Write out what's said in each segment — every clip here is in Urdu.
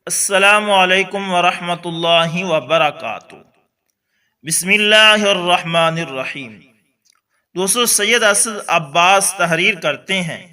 السلام علیکم ورحمۃ اللہ وبرکاتہ۔ بسم اللہ الرحمن الرحیم۔ دوستو، سید اسد عباس تحریر کرتے ہیں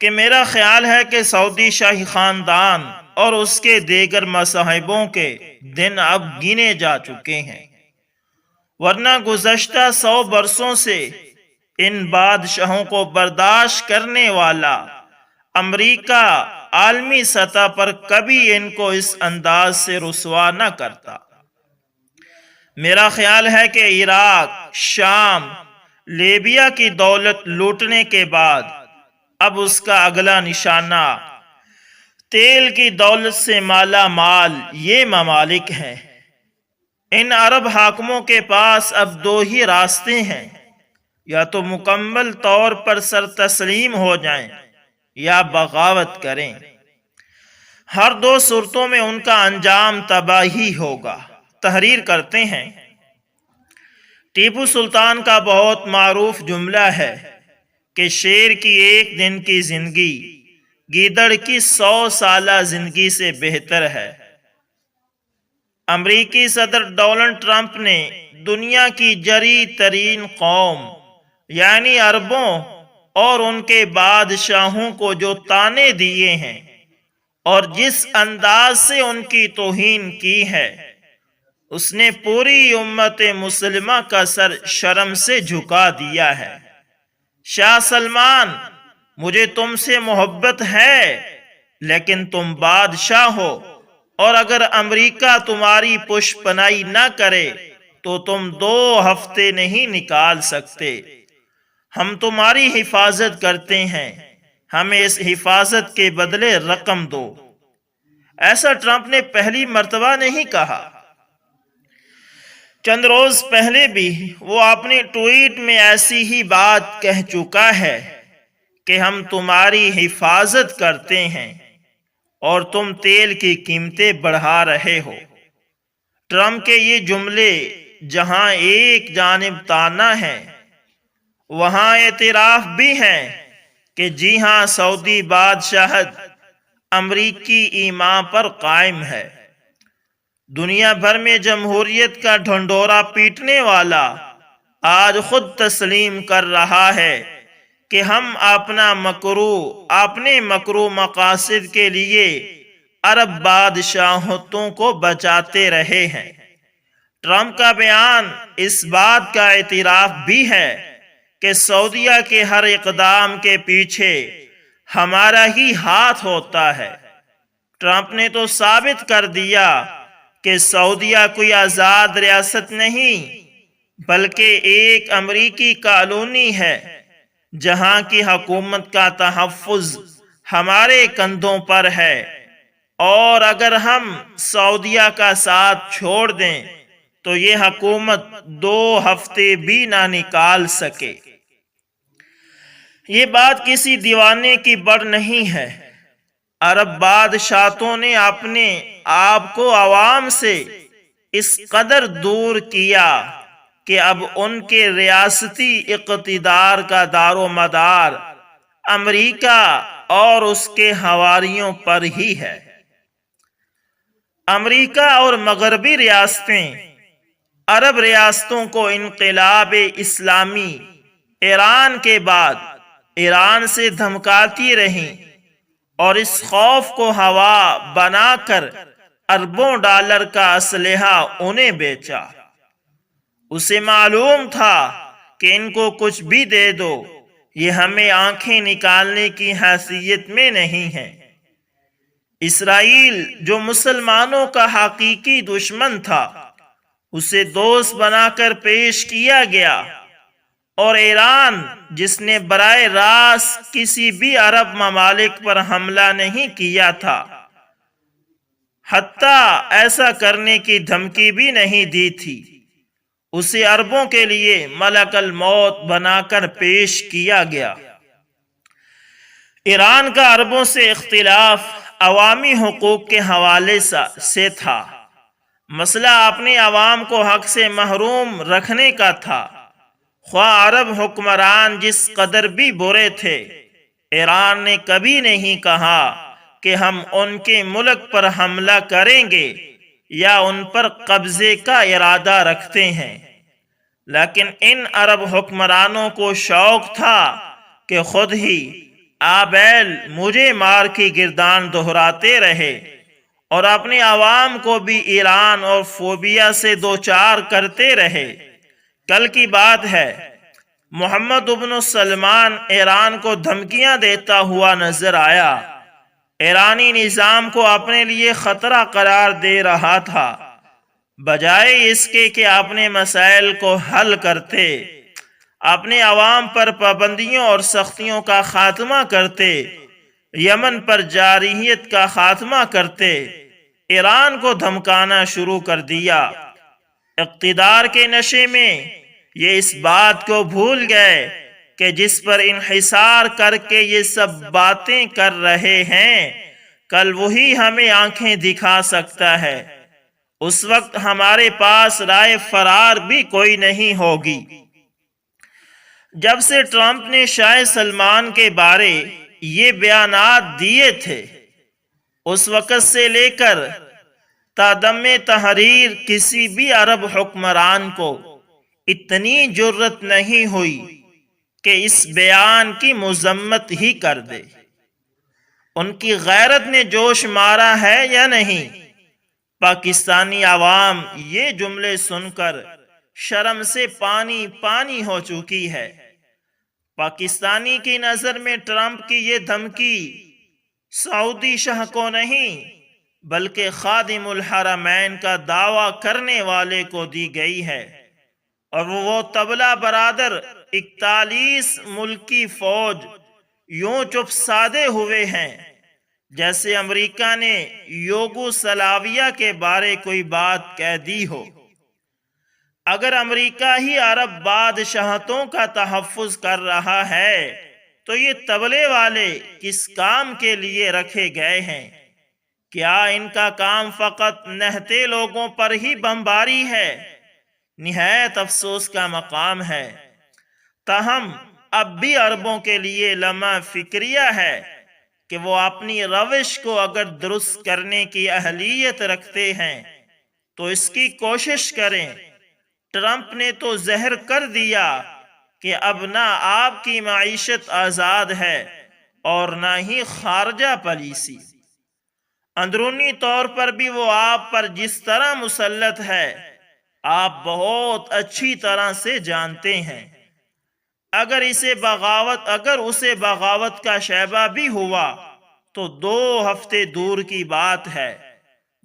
کہ میرا خیال ہے کہ سعودی شاہی خاندان اور اس کے دیگر مذاہبوں کے دن اب گنے جا چکے ہیں، ورنہ گزشتہ 100 برسوں سے ان بادشاہوں کو برداشت کرنے والا امریکہ عالمی سطح پر کبھی ان کو اس انداز سے رسوا نہ کرتا۔ میرا خیال ہے کہ عراق، شام، لیبیا کی دولت لوٹنے کے بعد اب اس کا اگلا نشانہ تیل کی دولت سے مالا مال یہ ممالک ہیں۔ ان عرب حاکموں کے پاس اب دو ہی راستے ہیں، یا تو مکمل طور پر سر تسلیم ہو جائیں یا بغاوت کریں۔ ہر دو صورتوں میں ان کا انجام تباہی ہوگا۔ تحریر کرتے ہیں، ٹیپو سلطان کا بہت معروف جملہ ہے کہ شیر کی ایک دن کی زندگی گیدڑ کی 100 سالہ زندگی سے بہتر ہے۔ امریکی صدر ڈونلڈ ٹرمپ نے دنیا کی جری ترین قوم یعنی عربوں اور ان کے بادشاہوں کو جو طعنے دیے ہیں اور جس انداز سے ان کی توہین کی ہے، اس نے پوری امت مسلمہ کا سر شرم سے جھکا دیا ہے۔ شاہ سلمان، مجھے تم سے محبت ہے، لیکن تم بادشاہ ہو، اور اگر امریکہ تمہاری پشت پناہی نہ کرے تو تم 2 ہفتے نہیں نکال سکتے۔ ہم تمہاری حفاظت کرتے ہیں، ہمیں اس حفاظت کے بدلے رقم دو۔ ایسا ٹرمپ نے پہلی مرتبہ نہیں کہا، چند روز پہلے بھی وہ اپنے ٹویٹ میں ایسی ہی بات کہہ چکا ہے کہ ہم تمہاری حفاظت کرتے ہیں اور تم تیل کی قیمتیں بڑھا رہے ہو۔ ٹرمپ کے یہ جملے جہاں ایک جانب طعنہ ہے، وہاں اعتراف بھی ہے کہ جی ہاں، سعودی بادشاہت امریکی ایمان پر قائم ہے۔ دنیا بھر میں جمہوریت کا ڈھنڈورا پیٹنے والا آج خود تسلیم کر رہا ہے کہ ہم اپنے مکرو مقاصد کے لیے عرب بادشاہتوں کو بچاتے رہے ہیں۔ ٹرمپ کا بیان اس بات کا اعتراف بھی ہے کہ سعودیہ کے ہر اقدام کے پیچھے ہمارا ہی ہاتھ ہوتا ہے۔ ٹرمپ نے تو ثابت کر دیا کہ سعودیہ کوئی آزاد ریاست نہیں، بلکہ ایک امریکی کالونی ہے جہاں کی حکومت کا تحفظ ہمارے کندھوں پر ہے، اور اگر ہم سعودیہ کا ساتھ چھوڑ دیں تو یہ حکومت 2 ہفتے بھی نہ نکال سکے۔ یہ بات کسی دیوانے کی بڑھ نہیں ہے۔ عرب بادشاہتوں نے اپنے آپ کو عوام سے اس قدر دور کیا کہ اب ان کے ریاستی اقتدار کا دار و مدار امریکہ اور اس کے حواریوں پر ہی ہے۔ امریکہ اور مغربی ریاستیں عرب ریاستوں کو انقلاب اسلامی ایران کے بعد ایران سے دھمکاتی رہیں اور اس خوف کو ہوا بنا کر اربوں ڈالر کا اسلحہ انہیں بیچا۔ اسے معلوم تھا کہ ان کو کچھ بھی دے دو، یہ ہمیں آنکھیں نکالنے کی حیثیت میں نہیں ہے۔ اسرائیل جو مسلمانوں کا حقیقی دشمن تھا، اسے دوست بنا کر پیش کیا گیا، اور ایران جس نے براہ راست کسی بھی عرب ممالک پر حملہ نہیں کیا تھا، حتیٰ ایسا کرنے کی دھمکی بھی نہیں دی تھی، اسے عربوں کے لیے ملک الموت بنا کر پیش کیا گیا۔ ایران کا عربوں سے اختلاف عوامی حقوق کے حوالے سے تھا۔ مسئلہ اپنے عوام کو حق سے محروم رکھنے کا تھا۔ خواہ عرب حکمران جس قدر بھی برے تھے، ایران نے کبھی نہیں کہا کہ ہم ان کے ملک پر حملہ کریں گے یا ان پر قبضے کا ارادہ رکھتے ہیں، لیکن ان عرب حکمرانوں کو شوق تھا کہ خود ہی آبیل مجھے مار کی گردان دہراتے رہے اور اپنی عوام کو بھی ایران اور فوبیا سے دوچار کرتے رہے۔ کل کی بات ہے، محمد بن سلمان ایران کو دھمکیاں دیتا ہوا نظر آیا۔ ایرانی نظام کو اپنے لیے خطرہ قرار دے رہا تھا، بجائے اس کے کہ اپنے مسائل کو حل کرتے، اپنے عوام پر پابندیوں اور سختیوں کا خاتمہ کرتے، یمن پر جارحیت کا خاتمہ کرتے، ایران کو دھمکانا شروع کر دیا۔ اقتدار کے نشے میں یہ اس بات کو بھول گئے کہ جس پر انحصار کر کے یہ سب باتیں کر رہے ہیں، کل وہی ہمیں آنکھیں دکھا سکتا ہے۔ اس وقت ہمارے پاس رائے فرار بھی کوئی نہیں ہوگی۔ جب سے ٹرمپ نے شاہ سلمان کے بارے یہ بیانات دیے تھے، اس وقت سے لے کر تا دم تحریر کسی بھی عرب حکمران کو اتنی جرت نہیں ہوئی کہ اس بیان کی مذمت ہی کر دے۔ ان کی غیرت نے جوش مارا ہے یا نہیں؟ پاکستانی عوام یہ جملے سن کر شرم سے پانی پانی ہو چکی ہے۔ پاکستانی کی نظر میں ٹرمپ کی یہ دھمکی سعودی شاہ کو نہیں بلکہ خادم الحرمین کا دعویٰ کرنے والے کو دی گئی ہے، اور وہ طبلہ برادر 41 ملکی فوج یوں چپ سادے ہوئے ہیں جیسے امریکہ نے یوگو سلاویہ کے بارے کوئی بات کہہ دی ہو۔ اگر امریکہ ہی عرب بادشاہتوں کا تحفظ کر رہا ہے تو یہ طبلے والے کس کام کے لیے رکھے گئے ہیں؟ کیا ان کا کام فقط نہتے لوگوں پر ہی بمباری ہے؟ نہایت افسوس کا مقام ہے۔ تاہم اب بھی عربوں کے لیے لمحہ فکریہ ہے کہ وہ اپنی روش کو اگر درست کرنے کی اہلیت رکھتے ہیں تو اس کی کوشش کریں۔ ٹرمپ نے تو ظاہر کر دیا کہ اب نہ آپ کی معیشت آزاد ہے اور نہ ہی خارجہ پالیسی۔ اندرونی طور پر بھی وہ آپ پر جس طرح مسلط ہے، آپ بہت اچھی طرح سے جانتے ہیں۔ اگر اسے بغاوت کا شائبہ بھی ہوا تو 2 ہفتے دور کی بات ہے۔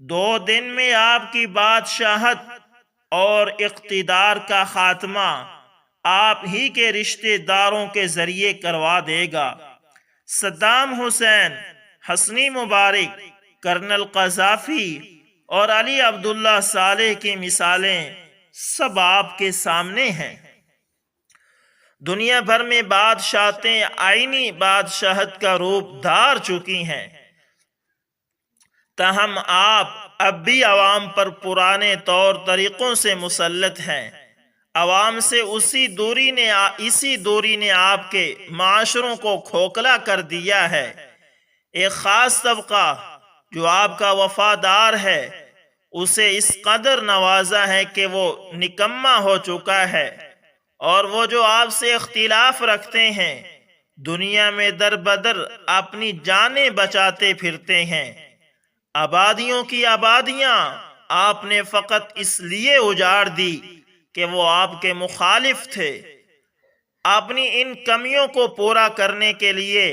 2 دن میں آپ کی بادشاہت اور اقتدار کا خاتمہ آپ ہی کے رشتہ داروں کے ذریعے کروا دے گا۔ صدام حسین، حسنی مبارک، کرنل قذافی اور علی عبداللہ صالح کی مثالیں سب آپ کے سامنے ہیں۔ دنیا بھر میں بادشاہتیں آئینی بادشاہت کا روپ دھار چکی ہیں، تاہم آپ اب بھی عوام پر پرانے طور طریقوں سے مسلط ہیں۔ عوام سے اسی دوری نے آپ کے معاشروں کو کھوکھلا کر دیا ہے۔ ایک خاص طبقہ جو آپ کا وفادار ہے، اسے اس قدر نوازا ہے کہ وہ نکما ہو چکا ہے، اور وہ جو آپ سے اختلاف رکھتے ہیں دنیا میں در بدر اپنی جانیں بچاتے پھرتے ہیں۔ آبادیوں کی آبادیاں آپ نے فقط اس لیے اجاڑ دی کہ وہ آپ کے مخالف تھے۔ اپنی ان کمیوں کو پورا کرنے کے لیے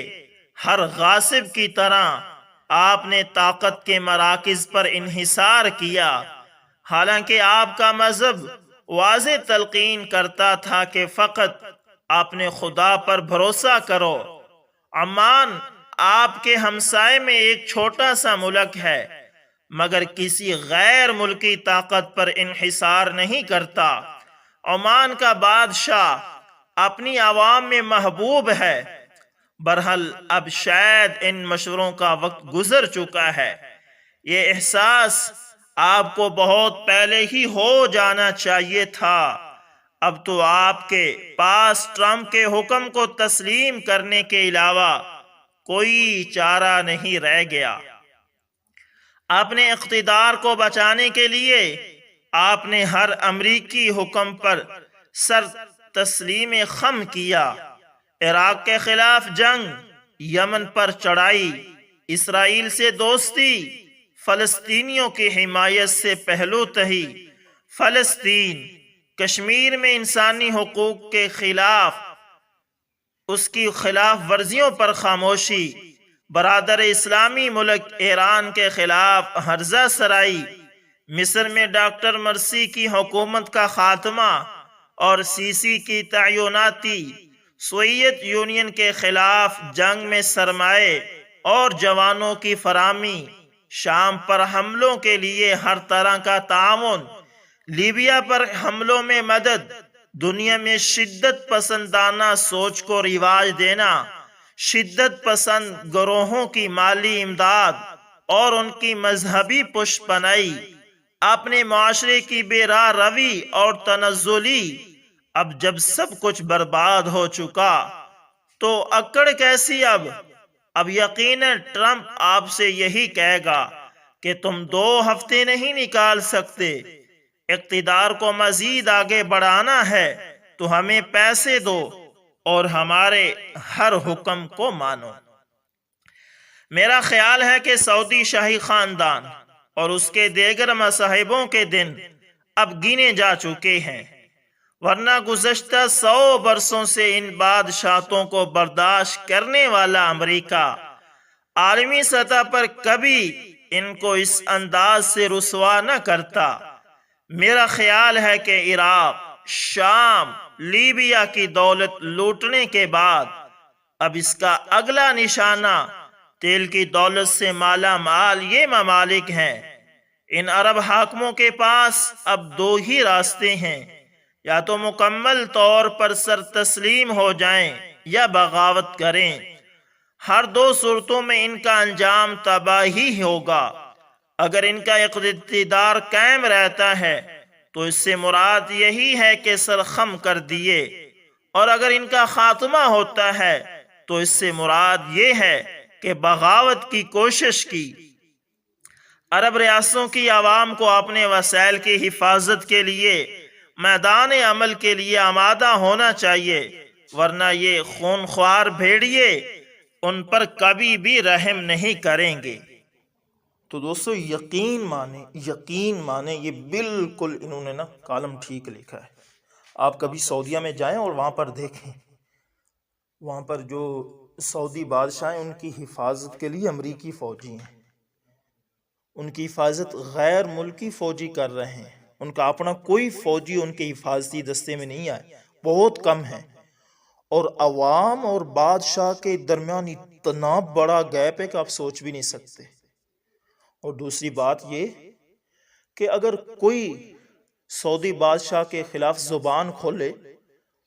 ہر غاصب کی طرح آپ نے طاقت کے مراکز پر انحصار کیا، حالانکہ آپ کا مذہب واضح تلقین کرتا تھا کہ فقط اپنے خدا پر بھروسہ کرو۔ عمان آپ کے ہمسائے میں ایک چھوٹا سا ملک ہے، مگر کسی غیر ملکی طاقت پر انحصار نہیں کرتا۔ عمان کا بادشاہ اپنی عوام میں محبوب ہے۔ برحال اب شاید ان مشوروں کا وقت گزر چکا ہے۔ یہ احساس آپ کو بہت پہلے ہی ہو جانا چاہیے تھا۔ اب تو آپ کے پاس ٹرمپ کے حکم کو تسلیم کرنے کے علاوہ کوئی چارہ نہیں رہ گیا۔ اپنے اقتدار کو بچانے کے لیے آپ نے ہر امریکی حکم پر سر تسلیم خم کیا۔ عراق کے خلاف جنگ، یمن پر چڑھائی، اسرائیل سے دوستی، فلسطینیوں کی حمایت سے پہلو تہی، فلسطین، کشمیر میں انسانی حقوق کے خلاف اس کی خلاف ورزیوں پر خاموشی، برادر اسلامی ملک ایران کے خلاف ہرزہ سرائی، مصر میں ڈاکٹر مرسی کی حکومت کا خاتمہ اور سیسی کی تعیناتی، سوویت یونین کے خلاف جنگ میں سرمائے اور جوانوں کی فراہمی، شام پر حملوں کے لیے ہر طرح کا تعاون، لیبیا پر حملوں میں مدد، دنیا میں شدت پسندانہ سوچ کو رواج دینا، شدت پسند گروہوں کی مالی امداد اور ان کی مذہبی پشپنائی، اپنے معاشرے کی بے راہ روی اور تنزلی۔ اب جب سب کچھ برباد ہو چکا تو اکڑ کیسی؟ اب یقیناً ٹرمپ آپ سے یہی کہے گا کہ تم 2 ہفتے نہیں نکال سکتے، اقتدار کو مزید آگے بڑھانا ہے تو ہمیں پیسے دو اور ہمارے ہر حکم کو مانو۔ میرا خیال ہے کہ سعودی شاہی خاندان اور اس کے دیگر مصاحبوں کے دن اب گنے جا چکے ہیں، ورنہ گزشتہ 100 برسوں سے ان بادشاہتوں کو برداشت کرنے والا امریکہ عالمی سطح پر کبھی ان کو اس انداز سے رسوا نہ کرتا۔ میرا خیال ہے کہ عراق، شام، لیبیا کی دولت لوٹنے کے بعد اب اس کا اگلا نشانہ تیل کی دولت سے مالا مال یہ ممالک ہیں۔ ان عرب حاکموں کے پاس اب 2 ہی راستے ہیں، یا تو مکمل طور پر سر تسلیم ہو جائیں یا بغاوت کریں۔ ہر 2 صورتوں میں ان کا انجام تباہی ہوگا۔ اگر ان کا اقتدار قائم رہتا ہے تو اس سے مراد یہی ہے کہ سر خم کر دیے، اور اگر ان کا خاتمہ ہوتا ہے تو اس سے مراد یہ ہے کہ بغاوت کی کوشش کی۔ عرب ریاستوں کی عوام کو اپنے وسائل کی حفاظت کے لیے میدان عمل کے لیے آمادہ ہونا چاہیے، ورنہ یہ خونخوار بھیڑیے ان پر کبھی بھی رحم نہیں کریں گے۔ تو دوستو یقین مانے یہ بالکل انہوں نے کالم ٹھیک لکھا ہے۔ آپ کبھی سعودیہ میں جائیں اور وہاں پر دیکھیں، وہاں پر جو سعودی بادشاہ ہیں ان کی حفاظت کے لیے امریکی فوجی ہیں، ان کی حفاظت غیر ملکی فوجی کر رہے ہیں، ان کا اپنا کوئی فوجی ان کے حفاظتی دستے میں نہیں آئے، بہت کم ہے۔ اور عوام اور بادشاہ کے درمیان اتنا بڑا گیپ ہے کہ آپ سوچ بھی نہیں سکتے۔ اور دوسری بات یہ کہ اگر کوئی سعودی بادشاہ کے خلاف زبان کھولے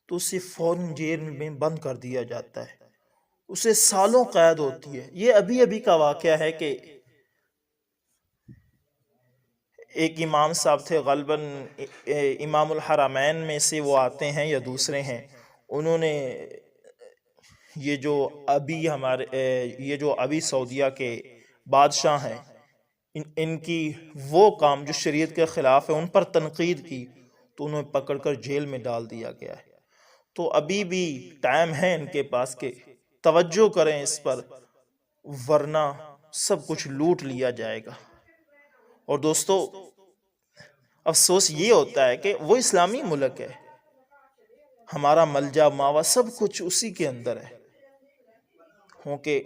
تو اسے فوراً جیل میں بند کر دیا جاتا ہے، اسے سالوں قید ہوتی ہے۔ یہ ابھی کا واقعہ ہے کہ ایک امام صاحب تھے، غالباً امام الحرمین میں سے وہ آتے ہیں یا دوسرے ہیں، انہوں نے یہ جو ابھی سعودیہ کے بادشاہ ہیں ان کی وہ کام جو شریعت کے خلاف ہے ان پر تنقید کی تو انہیں پکڑ کر جیل میں ڈال دیا گیا ہے۔ تو ابھی بھی ٹائم ہے ان کے پاس کہ توجہ کریں اس پر، ورنہ سب کچھ لوٹ لیا جائے گا۔ اور دوستو افسوس یہ ہوتا ہے کہ وہ اسلامی ملک ہے، ہمارا ملجا ماوا سب کچھ اسی کے اندر ہے، کیونکہ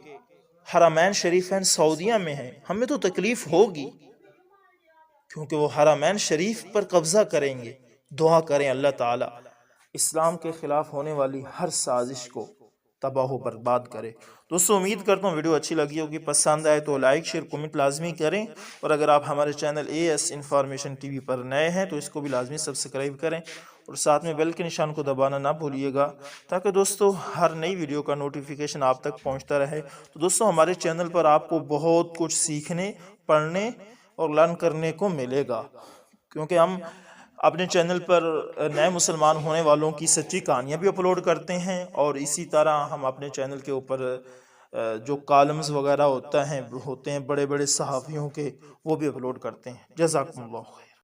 حرمین شریفین سعودیہ میں ہیں، ہمیں تو تکلیف ہوگی کیونکہ وہ حرمین شریف پر قبضہ کریں گے۔ دعا کریں اللہ تعالیٰ اسلام کے خلاف ہونے والی ہر سازش کو تباہ و برباد کرے۔ دوستو امید کرتا ہوں ویڈیو اچھی لگی ہوگی، پسند آئے تو لائک شیئر کومنٹ لازمی کریں، اور اگر آپ ہمارے چینل AS انفارمیشن ٹی وی پر نئے ہیں تو اس کو بھی لازمی سبسکرائب کریں، اور ساتھ میں بیل کے نشان کو دبانا نہ بھولیے گا تاکہ دوستو ہر نئی ویڈیو کا نوٹیفیکیشن آپ تک پہنچتا رہے۔ تو دوستو ہمارے چینل پر آپ کو بہت کچھ سیکھنے، پڑھنے اور لرن کرنے کو ملے گا، کیونکہ ہم اپنے چینل پر نئے مسلمان ہونے والوں کی سچی کہانیاں بھی اپلوڈ کرتے ہیں، اور اسی طرح ہم اپنے چینل کے اوپر جو کالمز وغیرہ ہوتے ہیں بڑے بڑے صحافیوں کے، وہ بھی اپلوڈ کرتے ہیں۔ جزاکم اللہ خیر۔